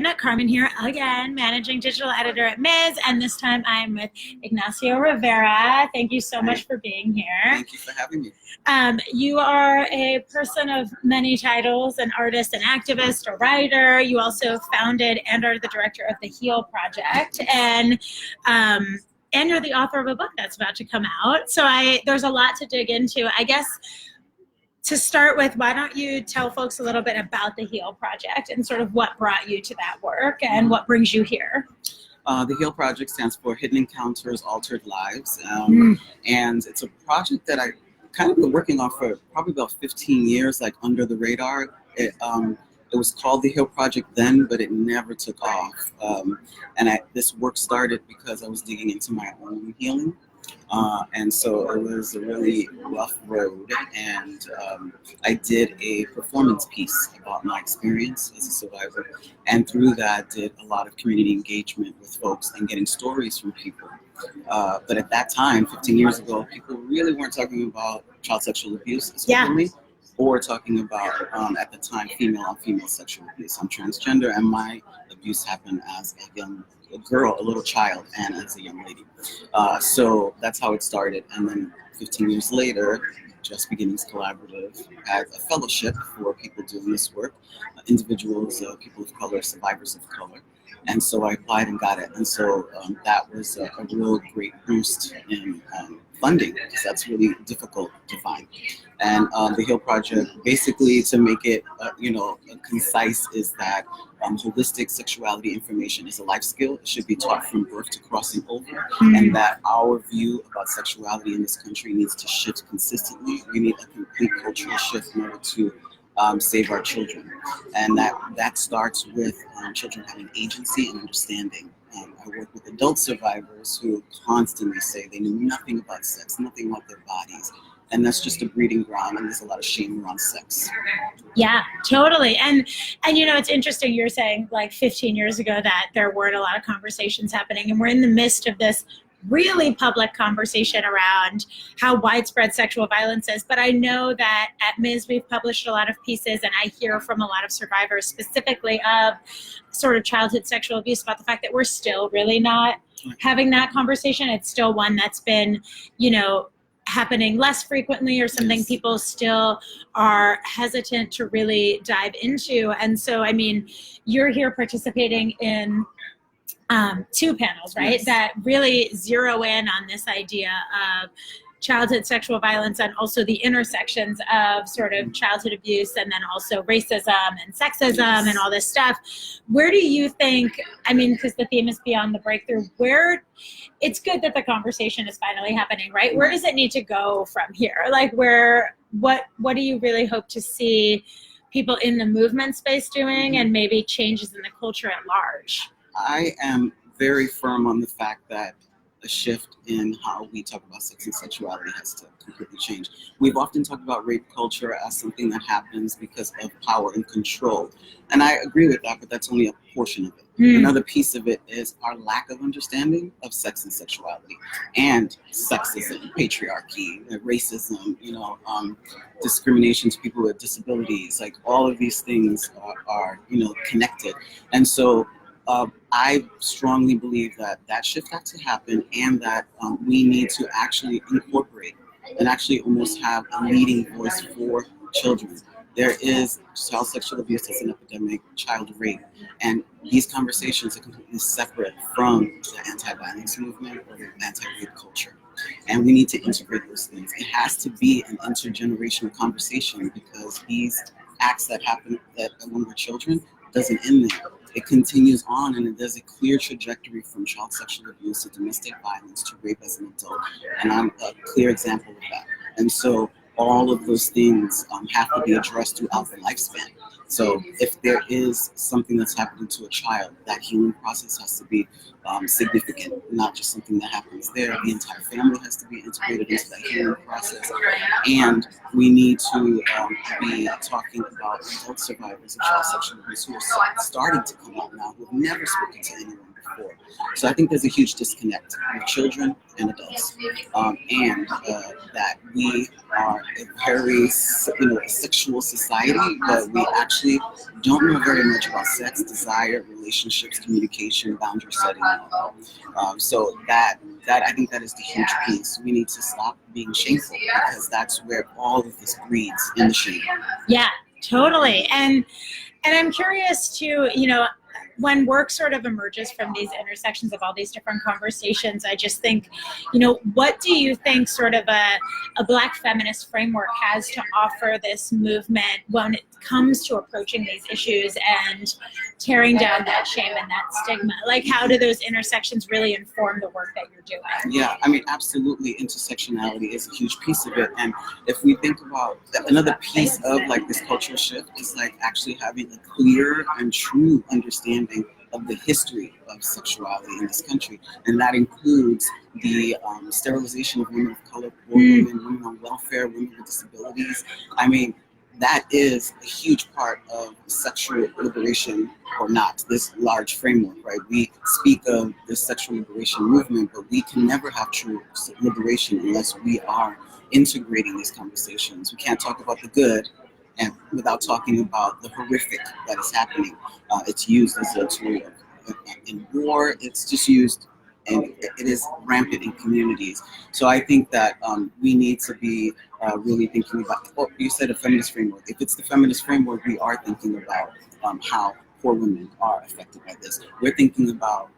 again. Carmen here again, managing digital editor at Ms. And this time I'm with Ignacio Rivera. Thank you so much for being here. Thank you for having me. You are a person of many titles, an artist, an activist, a writer. You also founded and are the director of the HEAL Project. And you're the author of a book that's about to come out. So there's a lot to dig into. I guess to start with, why don't you tell folks a little bit about the HEAL Project and sort of what brought you to that work and what brings you here? The HEAL Project stands for Hidden Encounters, Altered Lives. And it's a project that I kind of been working on for probably about 15 years, like under the radar. It was called the HEAL Project then, but it never took off. This work started because I was digging into my own healing. And so it was a really rough road, and I did a performance piece about my experience as a survivor, and through that did a lot of community engagement with folks and getting stories from people. But at that time, 15 years ago, people really weren't talking about child sexual abuse as openly, or talking about, at the time, female-on-female sexual abuse. I'm transgender, and my abuse happened as a girl, a little child, and as a young lady. So that's how it started. And then 15 years later, Just Beginnings Collaborative had a fellowship for people doing this work, individuals, people of color, survivors of color. And so I applied and got it. And so that was a real great boost in funding, because that's really difficult to find. And the HEAL Project, basically, to make it concise, is that holistic sexuality information is a life skill. It should be taught from birth to crossing over, and that our view about sexuality in this country needs to shift consistently. We need a complete cultural shift in order to save our children, and that starts with children having agency and understanding. I work with adult survivors who constantly say they knew nothing about sex, nothing about their bodies. And that's just a breeding ground, and there's a lot of shame around sex. Yeah, totally. And it's interesting, you're saying like 15 years ago that there weren't a lot of conversations happening, and we're in the midst of this really public conversation around how widespread sexual violence is. But I know that at Ms. we've published a lot of pieces, and I hear from a lot of survivors specifically of sort of childhood sexual abuse about the fact that we're still really not having that conversation. It's still one that's been, happening less frequently, or something people still are hesitant to really dive into. And so, you're here participating in two panels, right? Yes. That really zero in on this idea of childhood sexual violence, and also the intersections of sort of childhood abuse, and then also racism and sexism and all this stuff. Where do you think, because the theme is beyond the breakthrough, it's good that the conversation is finally happening, right? Where does it need to go from here? Like what do you really hope to see people in the movement space doing, and maybe changes in the culture at large? I am very firm on the fact that a shift in how we talk about sex and sexuality has to completely change. We've often talked about rape culture as something that happens because of power and control. And I agree with that, but that's only a portion of it. Another piece of it is our lack of understanding of sex and sexuality, and sexism, patriarchy, racism, discrimination to people with disabilities. Like, all of these things are connected. And so I strongly believe that shift has to happen, and that we need to actually incorporate and actually almost have a leading voice for children. There is child sexual abuse as an epidemic, child rape, and these conversations are completely separate from the anti-violence movement or the anti-rape culture. And we need to integrate those things. It has to be an intergenerational conversation, because these acts that happen among our children doesn't end there. It continues on, and there's a clear trajectory from child sexual abuse to domestic violence to rape as an adult. And I'm a clear example of that. And so all of those things have to be addressed throughout the lifespan. So if there is something that's happening to a child, that healing process has to be significant, not just something that happens there. The entire family has to be integrated into that healing process. And we need to be talking about adult survivors of child sexual abuse who are starting to come out now, who have never spoken to anyone before. So I think there's a huge disconnect with children and adults, and that we are a very, sexual society, but we actually don't know very much about sex, desire, relationships, communication, boundary setting. So that I think that is the huge piece. We need to stop being shameful, because that's where all of this breeds, in the shame. Yeah, totally. And I'm curious too, when work sort of emerges from these intersections of all these different conversations, I just think, what do you think sort of a Black feminist framework has to offer this movement when it comes to approaching these issues and tearing down that shame and that stigma? Like, how do those intersections really inform the work that you're doing? Yeah, I mean, absolutely. Intersectionality is a huge piece of it. And if we think about another piece of like this cultural shift, is like actually having a clear and true understanding of the history of sexuality in this country. And that includes the sterilization of women of color, poor women on welfare, women with disabilities. I mean, that is a huge part of sexual liberation, or not, this large framework, right? We speak of the sexual liberation movement, but we can never have true liberation unless we are integrating these conversations. We can't talk about the good and without talking about the horrific that is happening. It's used as a tool in war. It's just used, and it is rampant in communities. So I think that we need to be really thinking about, you said a feminist framework. If it's the feminist framework, we are thinking about how poor women are affected by this. We're thinking about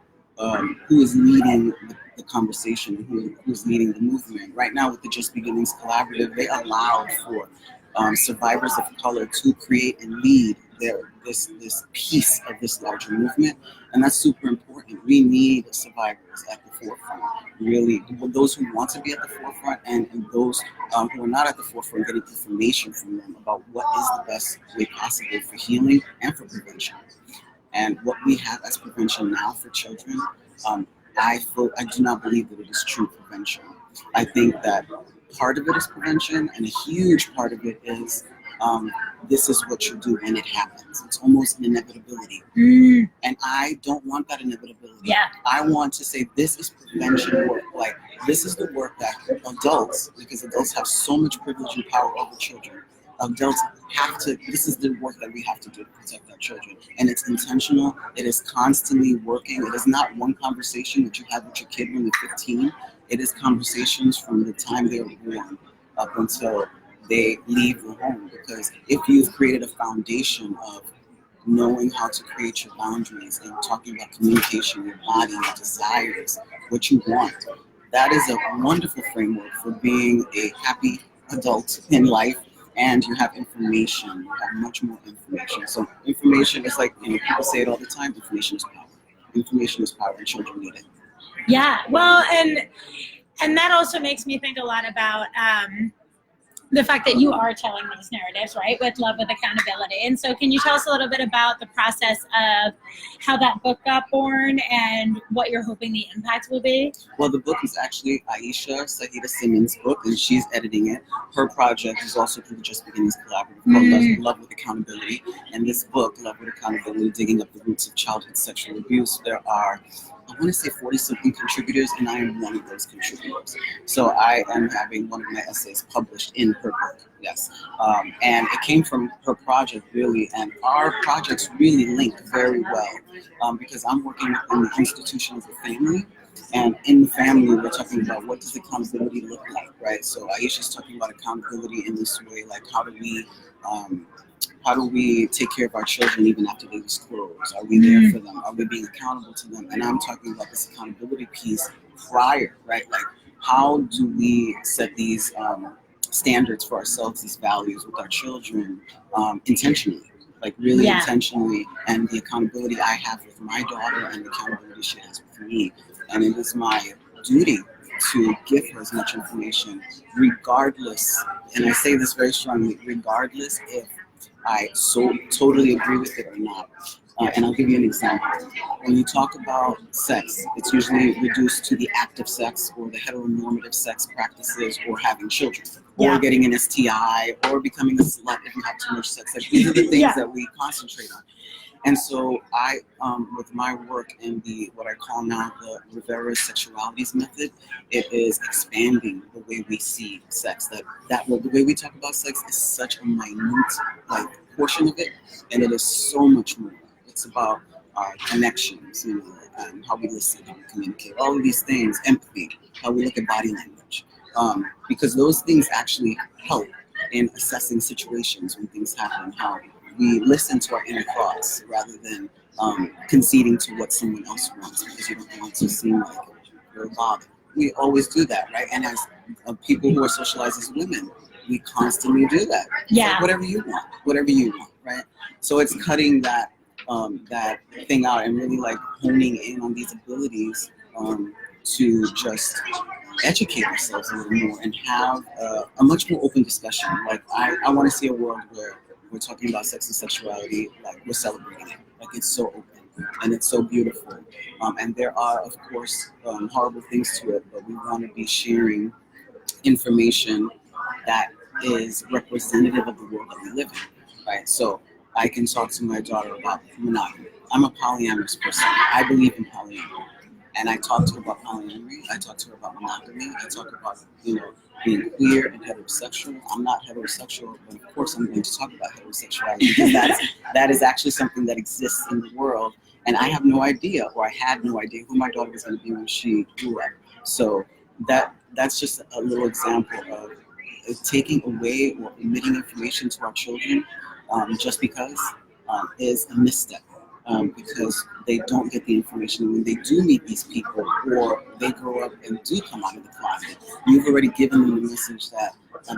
who is leading the conversation, who is leading the movement. Right now with the Just Beginnings Collaborative, they allowed for survivors of color to create and lead this piece of this larger movement, and that's super important. We need survivors at the forefront, really, those who want to be at the forefront, and those who are not at the forefront, getting information from them about what is the best way possible for healing and for prevention. And what we have as prevention now for children, I do not believe that it is true prevention. I think that part of it is prevention, and a huge part of it is this is what you do when it happens. It's almost an inevitability. And I don't want that inevitability. Yeah. I want to say this is prevention work. Like, this is the work that adults, because adults have so much privilege and power over children, adults have to, this is the work that we have to do to protect our children. And it's intentional. It is constantly working. It is not one conversation that you have with your kid when they're 15. It is conversations from the time they were born up until they leave the home. Because if you've created a foundation of knowing how to create your boundaries and talking about communication, your body, your desires, what you want, that is a wonderful framework for being a happy adult in life. And you have information, you have much more information. So information is like, people say it all the time, information is power. Information is power, and children need it. Yeah, well, and that also makes me think a lot about the fact that you are telling these narratives, right, with love, with accountability. And so can you tell us a little bit about the process of how that book got born and what you're hoping the impact will be? Well, the book is actually Aisha Sahida Simmons' book, and she's editing it. Her project is also through the Just Beginnings Collaborative called Love with Accountability. And this book, Love with Accountability, Digging Up the Roots of Childhood Sexual Abuse, there are, I want to say 40-something contributors, and I am one of those contributors. So I am having one of my essays published in her book, yes. And it came from her project, really, and our projects really link very well because I'm working in the institution of the family, and in the family, we're talking about what does accountability look like, right? So Aisha's talking about accountability in this way, like how do we take care of our children even after they disclose? Are we there for them? Are we being accountable to them? And I'm talking about this accountability piece prior, right? Like, how do we set these standards for ourselves, these values with our children intentionally? Like, really intentionally, and the accountability I have with my daughter and the accountability she has with me. And it is my duty to give her as much information, regardless, and I say this very strongly, regardless if I so totally agree with it or not. And I'll give you an example. When you talk about sex, it's usually reduced to the act of sex or the heteronormative sex practices or having children or getting an STI or becoming a slut if you have too much sex. Like, these are the things that we concentrate on. And so I, with my work in what I call now the Rivera sexualities method, it is expanding the way we see sex. The way we talk about sex is such a minute portion of it, and it is so much more. It's about connections, how we listen, how we communicate, all of these things, empathy, how we look at body language, because those things actually help in assessing situations when things happen, how we listen to our inner thoughts rather than conceding to what someone else wants because you don't want to seem like you're bothered. We always do that, right? And as people who are socialized as women, we constantly do that. Yeah. Like, whatever you want, right? So it's cutting that thing out and really honing in on these abilities to just educate ourselves a little more and have a much more open discussion. I want to see a world where we're talking about sex and sexuality, we're celebrating it. It's so open and it's so beautiful. And there are, of course, horrible things to it, but we want to be sharing information that is representative of the world that we live in, right? So I can talk to my daughter about monogamy. I'm a polyamorous person. I believe in polyamory. And I talk to her about polyamory. I talk to her about monogamy. I talk about, being queer and heterosexual. I'm not heterosexual, but of course I'm going to talk about heterosexuality because that is actually something that exists in the world. And I have no idea, or I had no idea who my daughter was going to be when she grew up. So that's just a little example of taking away or omitting information to our children just because is a misstep. Because they don't get the information when they do meet these people or they grow up and do come out of the closet. You've already given them the message that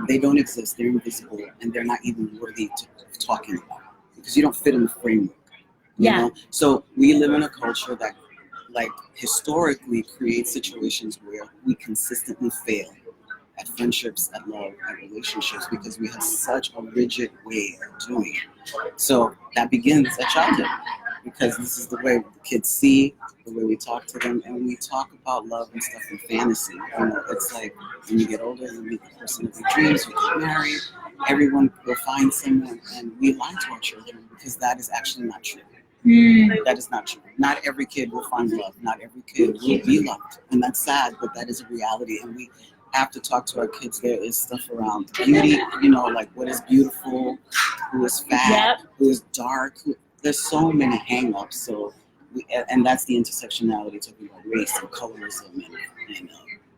they don't exist, they're invisible, and they're not even worthy of talking about because you don't fit in the framework. You know? So we live in a culture that historically creates situations where we consistently fail at friendships, at love, at relationships because we have such a rigid way of doing it. So that begins at childhood. Because this is the way the kids see, the way we talk to them, and we talk about love and stuff in fantasy. It's like when you get older, you meet the person of your dreams, you get married, everyone will find someone, and we lie to our children because that is actually not true. That is not true. Not every kid will find love. Not every kid will be loved, and that's sad, but that is a reality. And we have to talk to our kids. There is stuff around beauty, what is beautiful, who is fat, who is dark, there's so many hang-ups, and that's the intersectionality, talking about race and colorism and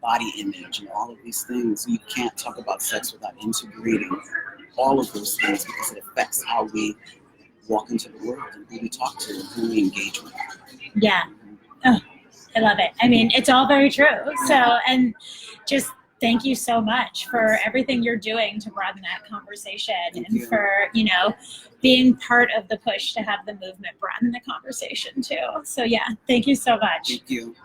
body image and all of these things. You can't talk about sex without integrating all of those things because it affects how we walk into the world and who we talk to and who we engage with. Yeah. Oh, I love it. I mean, it's all very true. So, and just thank you so much for everything you're doing to broaden that conversation for, being part of the push to have the movement broaden the conversation too. So yeah, thank you so much. Thank you.